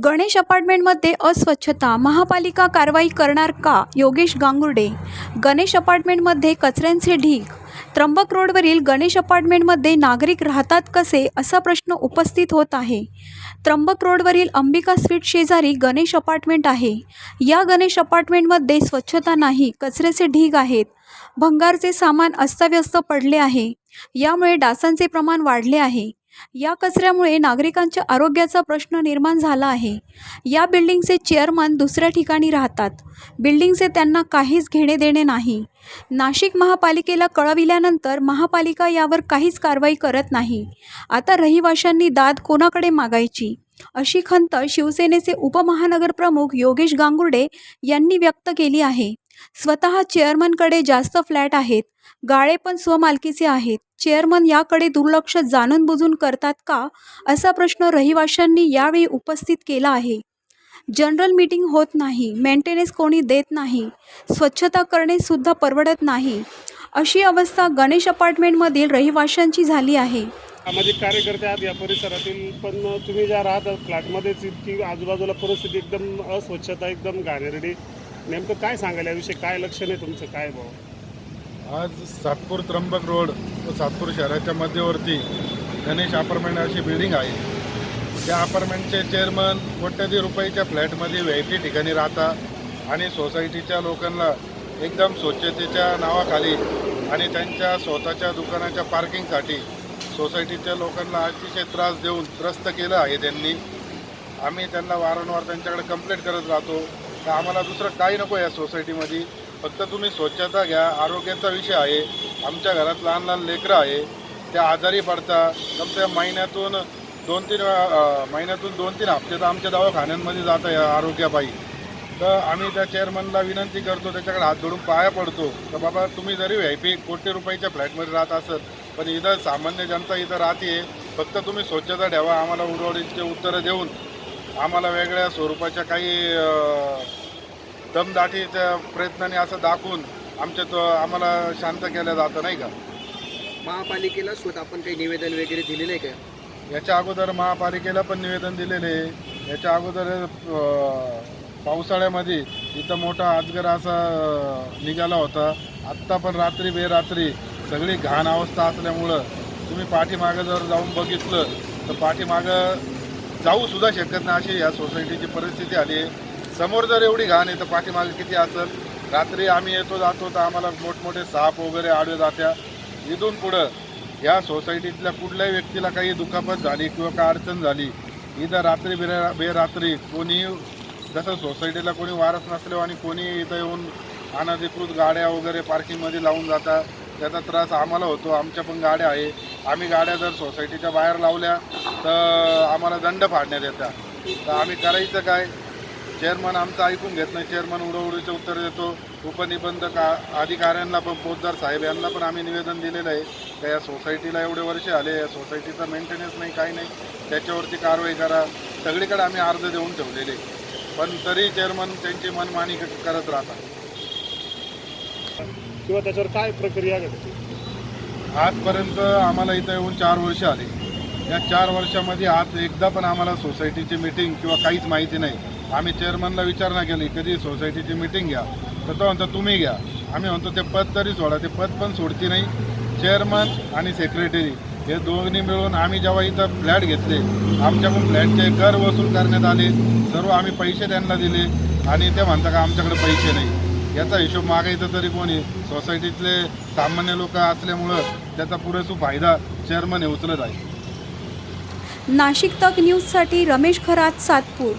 गणेश अपार्टमेंटमध्ये अस्वच्छता, महापालिका कारवाई करणार का? योगेश गांगुर्डे. गणेश अपार्टमेंटमध्ये कचऱ्यांचे ढीग. त्र्यंबक रोडवरील गणेश अपार्टमेंटमध्ये नागरिक राहतात कसे, असा प्रश्न उपस्थित होत आहे. त्र्यंबक रोडवरील अंबिका स्वीट शेजारी गणेश अपार्टमेंट आहे. या गणेश अपार्टमेंटमध्ये स्वच्छता नाही, कचऱ्याचे ढीग आहेत. भंगारचे सामान अस्ताव्यस्त पडले आहे. यामुळे डासांचे प्रमाण वाढले आहे. या कचऱ्यामुळे नागरिकांच्या आरोग्याचा प्रश्न निर्माण झाला आहे. या बिल्डिंगचे चेअरमन दुसऱ्या ठिकाणी राहतात. बिल्डिंगचे त्यांना काहीच घेणे देणे नाही. नाशिक महापालिकेला कळविल्यानंतर महापालिका यावर काहीच कारवाई करत नाही. आता रहिवाशांनी दाद कोणाकडे मागायची, अशी खंत शिवसेनेचे उपमहानगरप्रमुख योगेश गांगुर्डे यांनी व्यक्त केली आहे. स्वतः चेअरमनकडे जास्त फ्लॅट आहेत, गाळे पण स्वमालकीचे आहेत. चेअरमन याकडे दुर्लक्ष जाणून बुजून करतात का, असा प्रश्न रहिवाशांनी यावेळी उपस्थित केला आहे. जनरल मीटिंग होत नाही, मेंटेनन्स कोणी देत नाही, स्वच्छता करणे सुद्धा परवडत नाही, अशी अवस्था गणेश अपार्टमेंटमधील रहिवाशांची झाली आहे. सामाजिक कार्यकर्ते आहात या परिसरातील, पण तुम्ही ज्या राहतात फ्लॅटमध्येच इतकी आजूबाजूला परिस्थिती एकदम अस्वच्छता, एकदम घाणेरडी, नेमकं काय सांगायला याविषयी? काय लक्षण आहे तुमचं, काय भाऊ? आज सातपूर त्र्यंबक रोड व सातपूर शहराच्या मध्यवर्ती गणेश अपार्टमेंट अशी बिल्डिंग आहे. त्या अपार्टमेंटचे चेअरमन कोट्याधी रुपयाच्या फ्लॅटमध्ये VIP ठिकाणी राहतात आणि सोसायटीच्या लोकांना एकदम स्वच्छतेच्या नावाखाली आणि त्यांच्या स्वतःच्या दुकानाच्या पार्किंगसाठी सोसायटीच्या लोकांना अतिशय त्रास देऊन त्रस्त केलं आहे त्यांनी. आम्ही त्यांना वारंवार त्यांच्याकडे कंप्लेंट करत राहतो तर आम्हाला दुसरं काही नको या सोसायटीमध्ये, फक्त तुम्ही स्वच्छता घ्या. आरोग्याचा विषय आहे. आमच्या घरात लहान लहान लेकरं आहे, त्या आजारी पडतात. कमसे महिन्यातून 2-3 हप्ते तर आमच्या दवाखान्यांमध्ये जातं या आरोग्यापायी. तर आम्ही त्या चेअरमनला विनंती करतो, त्याच्याकडे हात जोडून पाया पडतो तर बाबा तुम्ही जरी VIP कोटी रुपयाच्या फ्लॅटमध्ये राहत असेल, पण इथं सामान्य जनता इथं राहते, फक्त तुम्ही स्वच्छता ठेवा. आम्हाला उडवडीचे उत्तरं देऊन आम्हाला वेगळ्या स्वरूपाच्या काही दमदाटीच्या प्रयत्नाने असं दाखवून आम्हाला शांत केलं जातं, नाही का? महापालिकेला स्वतः आपण काही निवेदन वगैरे दिलेलं आहे का? याच्या अगोदर महापालिकेला पण निवेदन दिलेले आहे. याच्या अगोदर पावसाळ्यामध्ये इथं मोठा अजगर असा निघाला होता. आत्ता पण रात्री बेरात्री सगळी घाण अवस्था असल्यामुळं तुम्ही पाठीमागं जर जाऊन बघितलं तर पाठीमागं जाऊसुद्धा शकत नाही, अशी या सोसायटीची परिस्थिती आली आहे. समोर जर एवढी घाण आहे तर पाठीमागे किती असेल. रात्री आम्ही येतो जातो तर आम्हाला मोठमोठे साप वगैरे आडवे जात्या. इथून पुढं या सोसायटीतल्या कुठल्याही व्यक्तीला काही दुखापत झाली किंवा काय अडचण झाली, इथं रात्री बेरात्री कोणी, जसं सोसायटीला कोणी वारस नसल्यावर आणि कोणी इथं येऊन अनधिकृत गाड्या वगैरे पार्किंगमध्ये लावून जातात, त्याचा त्रास आम्हाला होतो. आमच्या पण गाड्या आहे. आम्ही गाड्या जर सोसायटीच्या बाहेर लावल्या तर आम्हाला दंड फाडण्यात येतात. तर आम्ही करायचं काय? चेअरमन आमचं ऐकून घेत नाही. चेअरमन उडवडीचे उत्तर देतो. उपनिबंधक अधिकाऱ्यांना पण, पोद्दार साहेब यांना पण आम्ही निवेदन दिलेलं आहे का या सोसायटीला एवढे वर्ष आले, या सोसायटीचा मेंटेनन्स नाही, काही नाही, त्याच्यावरती कारवाई करा. सगळीकडे आम्ही अर्ज देऊन ठेवलेले, पण तरी चेअरमन त्यांची मनमानी करत राहतात. किंवा त्याच्यावर काय प्रक्रिया घडते? आजपर्यंत आम्हाला इथं येऊन 4 वर्ष आली. या 4 वर्षामध्ये आज एकदा पण आम्हाला सोसायटीची मीटिंग किंवा काहीच माहिती नाही. आम्ही चेअरमनला विचारणा केली कधी सोसायटीची मीटिंग घ्या, तर तो म्हणतो तुम्ही घ्या. आम्ही म्हणतो ते पद तरी सोडा, ते पद पण सोडती नाही. चेअरमन आणि सेक्रेटरी हे दोन्ही मिळून आम्ही जेव्हा इथं फ्लॅट घेतले, आमच्याकडून फ्लॅटचे कर वसूल करण्यात आले. सर्व आम्ही पैसे त्यांना दिले आणि ते म्हणतात का आमच्याकडे पैसे नाही. याचा हिशोब मागायचा तरी कोणी? सोसायटीतले सामान्य लोक असल्यामुळं त्याचा पुरेसा फायदा चेअरमन हे उचलत आहे. नाशिक तक न्यूजसाठी रमेश खरात, सातपूर.